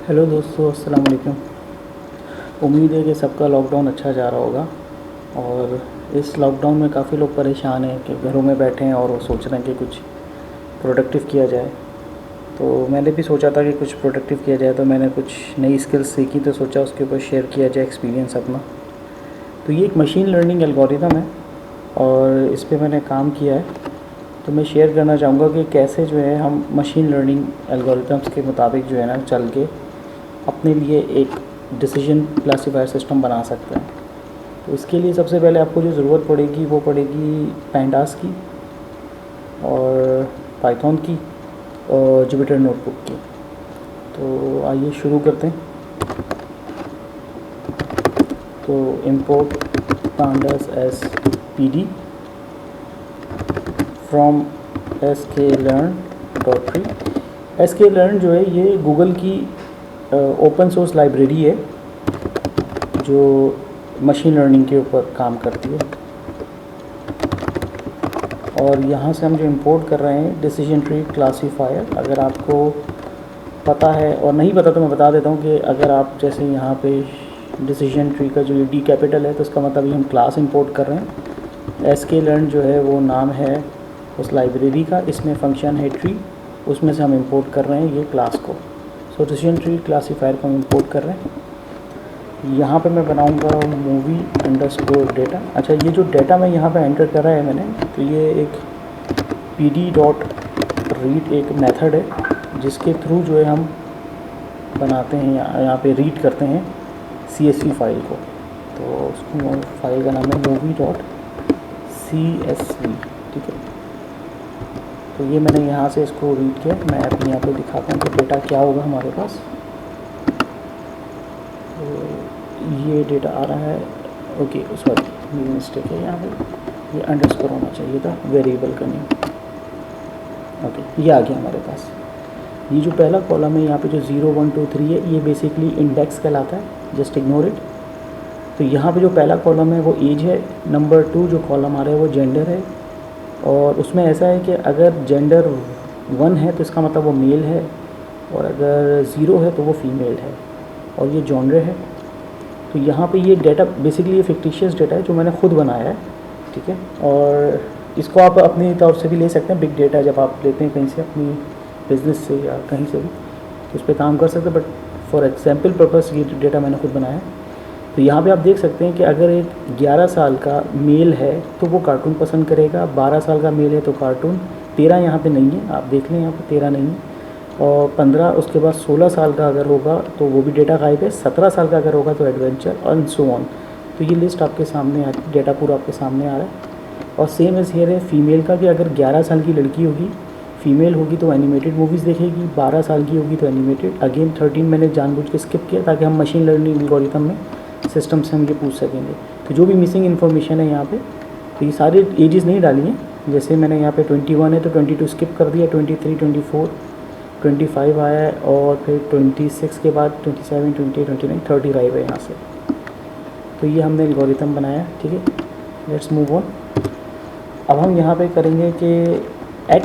Hello दोस्तों, अस्सलाम वालेकुम। उम्मीद है कि सबका लॉकडाउन अच्छा जा रहा होगा। और इस लॉकडाउन में काफ़ी लोग परेशान हैं कि घरों में बैठे हैं और वो सोच रहे हैं कि कुछ प्रोडक्टिव किया जाए। तो मैंने भी सोचा था कि कुछ प्रोडक्टिव किया जाए, तो मैंने कुछ नई स्किल्स सीखी, तो सोचा उसके ऊपर शेयर किया जाए एक्सपीरियंस अपना। तो ये एक मशीन लर्निंग एल्गोरिथम है और इस पे मैंने काम किया है। तो मैं शेयर करना चाहूँगा कि कैसे जो है हम मशीन लर्निंग एल्गोरिथम्स के मुताबिक जो है ना चल के अपने लिए एक डिसीजन क्लासीफायर सिस्टम बना सकते हैं। तो इसके लिए सबसे पहले आपको जो ज़रूरत पड़ेगी वो पड़ेगी पैंडास की और पाइथन की और जुपिटर नोटबुक की। तो आइए शुरू करते हैं। तो import pandas as pd from sklearn.tree। sklearn जो है ये गूगल की ओपन सोर्स लाइब्रेरी है जो मशीन लर्निंग के ऊपर काम करती है। और यहाँ से हम जो इंपोर्ट कर रहे हैं डिसीजन ट्री क्लासीफायर। अगर आपको पता है और नहीं पता तो मैं बता देता हूँ कि अगर आप जैसे यहाँ पे डिसीजन ट्री का जो डी कैपिटल है तो इसका मतलब ये हम क्लास इंपोर्ट कर रहे हैं। sklearn जो है वो नाम है उस लाइब्रेरी का, इसमें फंक्शन है ट्री, उसमें से हम इंपोर्ट कर रहे हैं ये क्लास को। सो डिसीजन ट्री क्लासीफायर को हम इंपोर्ट कर रहे हैं। यहाँ पे मैं बनाऊँगा मूवी अंडरस्कोर डेटा। अच्छा, ये जो डेटा मैं यहाँ पे एंटर करा है मैंने, तो ये एक pd.read एक मेथड है जिसके थ्रू जो है हम बनाते हैं, यहाँ पे रीड करते हैं CSV फाइल को। तो उसको फाइल का नाम है movie.csv, ठीक है। तो ये मैंने यहाँ से इसको रीड किया। मैं अभी यहाँ पे दिखाता हूँ कि डेटा क्या होगा हमारे पास। तो ये डेटा आ रहा है, ओके सॉरी मेरी मिस्टेक है, यहाँ पे ये अंडरस्कोर होना चाहिए था वेरिएबल का नहीं। ओके, ये आ गया हमारे पास। ये जो पहला कॉलम है यहाँ पे जो 0 1 2 3 है, ये बेसिकली इंडेक्स कहलाता है, जस्ट इग्नोर इट। तो यहाँ पे जो पहला कॉलम है वो एज है। नंबर 2 जो कॉलम आ रहा है वो जेंडर है। और उसमें ऐसा है कि अगर जेंडर 1 है तो इसका मतलब वो मेल है, और अगर 0 है तो वो फीमेल है, और ये जॉनर है। तो यहाँ पे ये डेटा बेसिकली ये फिक्टिशियस डेटा है जो मैंने खुद बनाया है, ठीक है। और इसको आप अपनी तौर से भी ले सकते हैं। बिग डेटा जब आप लेते हैं कहीं से, अपनी बिज़नेस से या कहीं से भी, तो उस पर काम कर सकते हैं। बट फॉर एग्जाम्पल पर्पस ये डेटा मैंने खुद बनाया है। तो यहाँ पे आप देख सकते हैं कि अगर एक 11 साल का मेल है तो वो कार्टून पसंद करेगा, 12 साल का मेल है तो कार्टून, 13 यहाँ पे नहीं है, आप देख लें यहाँ पे 13 नहीं है, और 15, उसके बाद 16 साल का अगर होगा तो वो भी डेटा गायब है, 17 साल का अगर होगा तो एडवेंचर, और सो ऑन। तो ये लिस्ट आपके सामने डेटा पूरा आपके सामने आ रहा है। और सेम एज हियर है फीमेल का, कि अगर 11 साल की लड़की होगी, फीमेल होगी तो एनिमेटेड मूवीज़ देखेगी, 12 साल की होगी तो एनिमेटेड। अगेन 13 मैंने जानबूझ के स्किप किया ताकि हम मशीन लर्निंग एल्गोरिथम में सिस्टम से हम ये पूछ सकेंगे। तो जो भी मिसिंग इन्फॉर्मेशन है यहाँ पे, तो ये सारे एजेस नहीं डाली हैं। जैसे मैंने यहाँ पे 21 है तो 22 स्किप कर दिया, 23 24 25 आया है, और फिर 26 के बाद 27 28 29 35 है यहाँ से। तो ये हमने एल्गोरिथम बनाया, ठीक है। Let's move on. अब हम यहाँ पे करेंगे कि x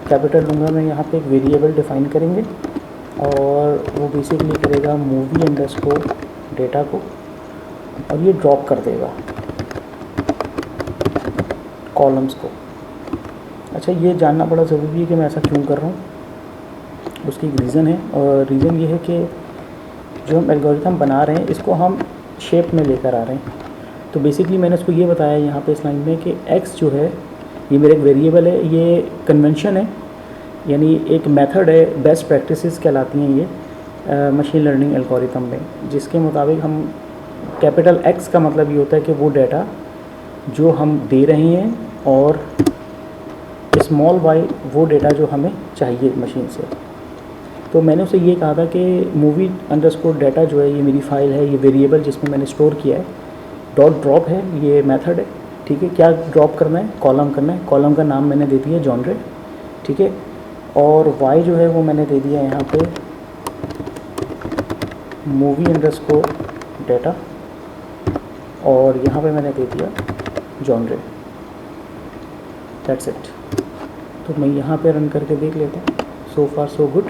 कैपिटल लूँगा मैं, यहाँ पे एक वेरिएबल डिफ़ाइन करेंगे, और वो बेसिकली करेगा मूवी अंडरस्कोर डेटा को, और ये ड्रॉप कर देगा कॉलम्स को। अच्छा, ये जानना बड़ा ज़रूरी है कि मैं ऐसा क्यों कर रहा हूँ। उसकी एक रीज़न है, और रीज़न ये है कि जो हम एल्गोरिथम बना रहे हैं इसको हम शेप में लेकर आ रहे हैं। तो बेसिकली मैंने उसको ये बताया यहाँ पे इस लाइन में कि x जो है ये मेरा एक वेरिएबल है, ये कन्वेंशन है, यानी एक मेथड है, बेस्ट प्रैक्टिसेस कहलाती हैं ये मशीन लर्निंग एल्गोरिथम में, जिसके मुताबिक हम कैपिटल X का मतलब ये होता है कि वो डेटा जो हम दे रहे हैं, और स्मॉल y वो डेटा जो हमें चाहिए मशीन से। तो मैंने उसे ये कहा था कि मूवी अंडरस्कोर डेटा जो है ये मेरी फ़ाइल है, ये वेरिएबल जिसमें मैंने स्टोर किया है, डॉट ड्रॉप है, ये मेथड है, ठीक है। क्या ड्रॉप करना है? कॉलम करना है। कॉलम का नाम मैंने दे दिया जॉनर, ठीक है। और y जो है वो मैंने दे दिया यहाँ पे मूवी अंडरस्कोर डेटा, और यहाँ पे मैंने दे दिया जॉनर। That's it. तो मैं यहाँ पे रन करके देख लेता हूँ। सो फार so good.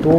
2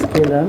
sklearn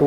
2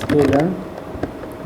sklearn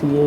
CA